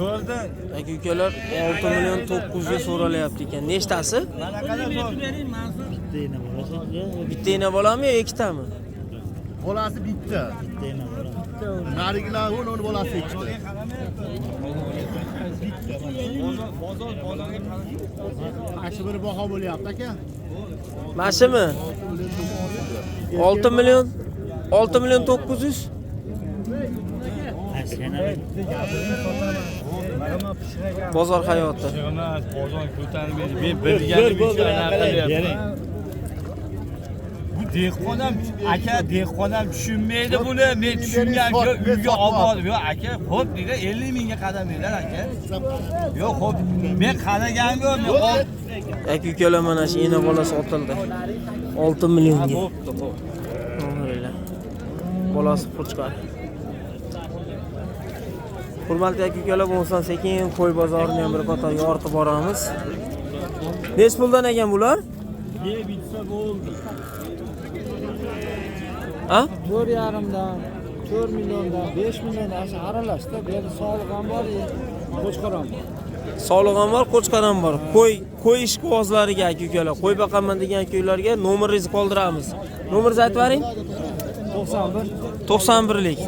Bo'ldi. Aka-ukalar 6 million 900 ga so'ralyapti ekan. Nechtasi? Bitta bolami yo ikkitami? Bolasi bitta. Narigilar uni bolasi ikkita. Ashi bir baho bo'lyapti aka. Mashimi? 6 million 900. Bozor hayoti. Bozor ko'tarmaydi. Men bilganim uchun qilyapman. Bu dehqonam, aka dehqonam tushunmaydi buni. Men tushungancha uyga olib bordim. Yo aka, xo'p deydi 50 mingga qadamaylar aka. Yo xo'p, men qadagan yo'q. Aka-ukalar mana shu ena bolasi otildi. 6 millionga. Xo'pdi, xo'p. Alhamdulillah. Bolasi qo'chqar. Hurmatli aka-ukalar, bo'lsa sekin qo'y bozorini ham bir qator yoritib boramiz. Nech puldan ekan bular? Yeb bitsa bo'ldi. Ha? 4,5dan, 4 milliondan, 5 milliondan aşağı aralashdi. Bu yerda soliq ham bor, qo'chqor ham bor. Soliq ham bor, qo'chqar ham bor. Qo'y ishqibozlariga aka-ukalar, qo'y boqaman degan aka-ularga nomeringizni qoldiramiz. Nomeringizni aytib bering. 91lik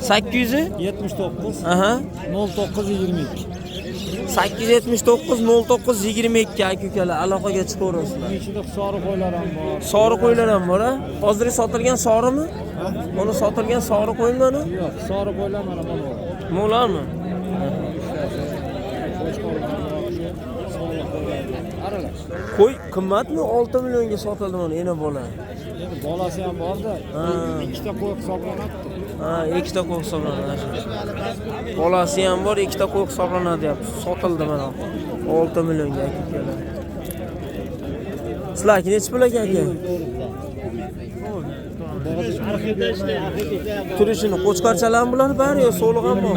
879 aha 0922 879 0922 aka-ukalar aloqaga chiqaverasizlar. ichida soriq qo'ylar ham bor. Sori qo'ylar ham bor, ha? Hozir sotilgan sorimi? Uni sotilgan sori qo'ymani? Yo'q, soriq qo'ylar mana buni. Mo'larmi? Aralash. Qo'y qimmatmi? 6 millionga sotildi mana ena bola. Endi bolasi ham bor-da. Ikkita qo'y hisoblanadi. Ha, ikkita qo'y hisoblanadi. Bolasi ham bor, ikkita qo'y hisoblanadi deyapti. Sotildi mana. 6 millionga aka-ukalar. Sizlarga necha pul ekan aka? Turishini qo'chqarchalar bular bari yo so'liq ham bor?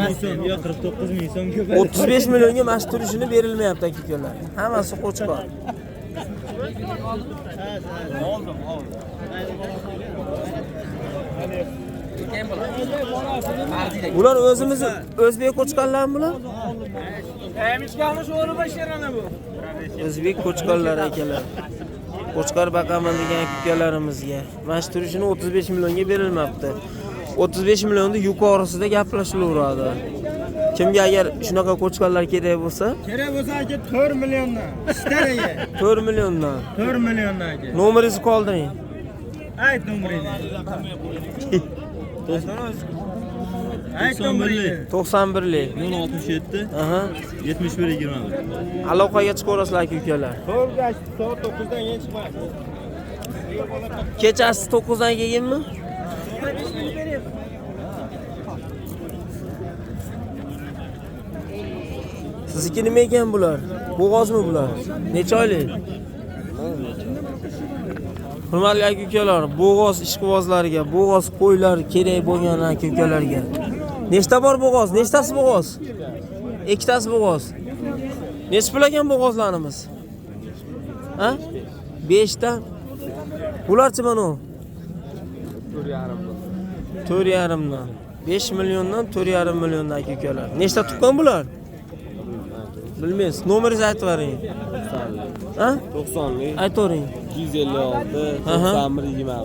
Yo 49 ming so'm ko'p. 35 millionga mana shu turishini berilmayapti aka-ukalar. Hammasi qo'chqor. Oldim. Bular o'zimiz o'zbek qo'chqarlarmi bular? O'zbek qo'chqarlari akalar. Qo'chqar baqaman degan aka-ukalarimizga. Mana shu turishini 35 millionga berilmabdi. 35 millionda yuqorisida gaplashilaveradi. Kimga agar shunaqa qo'chqarlar kerak bo'lsa, aka 4 milliondan. Ishtariga. 4 milliondan. 4 milliondan aka. Nomeringizni qoldiring. Ayt nomeringizni. Ayt nomeringizni. 91lik 67 aha 71 21. aloqaga chiqaverasizlar aka-ukalar. To'g'ri, soat 9dan keyin chiqmaydi. Kechasi 9 dan keyinmi? Sizniki nima ekan bular? Bo'g'ozmi bular? Necha oylik? Hurmatli aka-ukalar, bo'g'oz ishqibozlariga, bo'g'oz qo'ylar kerak bo'lgan aka-ukalarga. Nechta bor bo'g'oz? Nechtasi bo'g'oz? Ikkitasi bo'g'oz. Necha pul ekan bo'g'ozlarimiz? Ha? 5 ta. Bularchi mana? 4,5 dan. 5 milliondan 4,5 milliondan aka-ukalar. Nechta tuqqan bular? Bilmaysiz. Nomeringizni aytib bering. Ha? 90lik. Aytavering. 256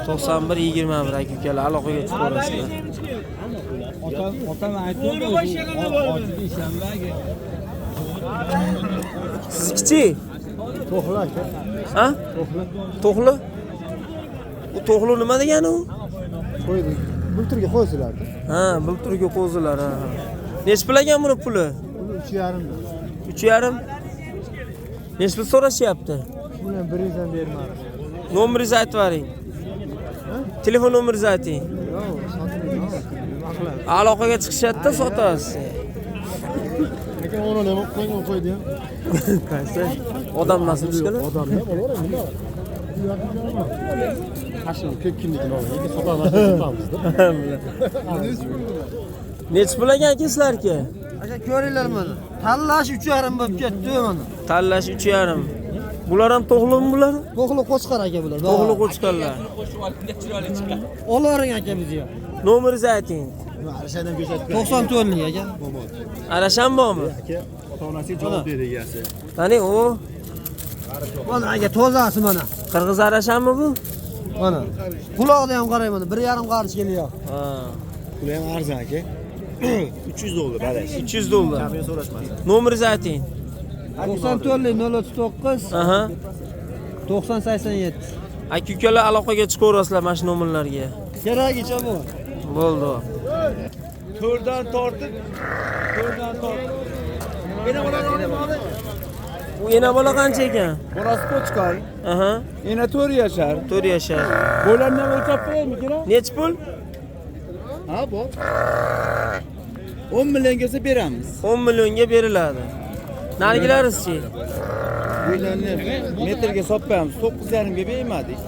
91 21 aka-ukalar aloqaga chiqaverasizlar. Otam aytdi. Ochiq ishlanmaga. Sizkichi? To'xla aka. Ha? To'xli? Bu to'xli nima degani u? Qo'ydik. Bulturga qo'ysilar. Ha, bulturga qo'zilar, ha. Nech pul ekan buni puli? 3,5. 3,5. Nech pul so'rashyapti? Buni 100 dan bermadi. Nomeringizni aytib bering. Telefon nomeringizni ayting. Yo'q, sotmayman. Aloqaga chiqishadi-da, sotasiz. Aka uni nima qo'ygan qo'ydi? Qaysi? Odam nasib ishkala? Odamlar bo'laveradi, nima? Qashim kimnikini olgan, sotamiz-da. Nech pul ekan sizlarga? Aka ko'ringlar mana. Tanlash 3,5 bo'lib ketdi mana. Tanlash 3,5. Bular ham to'g'limi bular? To'g'li qo'chqar aka bular. To'g'li qo'chqarlar. Olavering aka bizga. Nomeringizni ayting. Arashadan ko'rsatib 94 lik aka. Arashan bormi? aka. Ota-onasiga javob berdi egasi. Qani u Mana aka tozasi mana. qirg'iz arashanmi bu? Mana. Quloqda ham qarang mana 1,5 qarich kelyapti. Ha. Puli ham arzon aka. $300 balash. $300. Kamini so'rashmasin. Nomeringizni ayting. 94 lik 039 Aha. 9087. Aka ukalar aloqaga chiqaverasizlar mana shu nomerlarga. Keragicha bu. Bo'ldi. To'rdan tortib. Bu yana bola qancha ekan? Bolasi qo'chqor. Aha. Yana 4 yashar. 4 yashar. Bo'larni ham o'lchab qo'yaymi, kira? Nech pul? Ha, bu. 10 milliongacha beramiz. 10 millionga beriladi. Nargilarizchi? Bo'larni metrga sotmaymiz. 9,5 ga bermadik.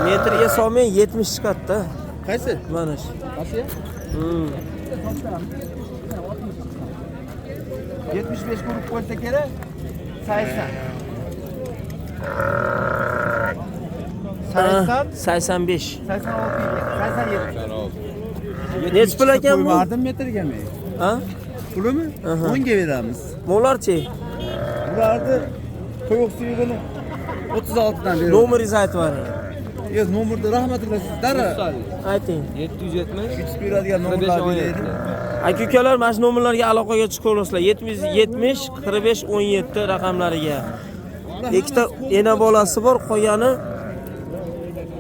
Metrga solmay 70 chiqadi-da. Qaysi? Mana shu. Qaysi? 75 kurib qo'ysa kerak. 80. 85. 87. Nech pul ekan bu? Qo'ymadim metrgami? Ha? Pulimi? Aha. 10 ga beramiz. Mo'larchi? Bularni to'yuq suyug'ini 36 dan beramiz. Nomeringizni aytib bering. Yo'q, nomerni rahmatulloh sizlar. Ayting. 770 3 beradigan nomerlar beraylik. Aka ukalar mana shu nomerlarga aloqaga chiqaverasizlar. 770 45 17 raqamlariga. Ikkita ena bolasi bor, qolgani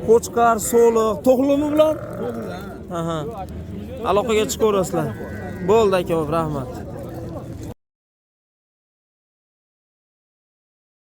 qo'chqar, so'liq, to'qlimi bular? Aha. Aloqaga chiqaverasizlar. Bo'ldi aka, rahmat.